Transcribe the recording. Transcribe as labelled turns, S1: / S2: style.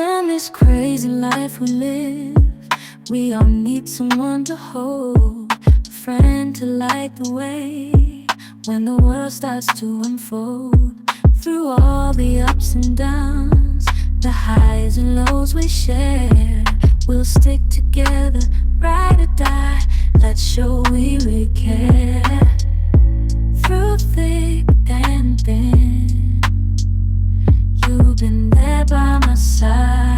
S1: In this crazy life we live, we all need someone to hold, a friend to light the way when the world starts to unfold. Through all the ups and downs, the highs and lows we share, we'll stick together, ride or die. Let's show we really care. Through thick and thin, you've been there by my side.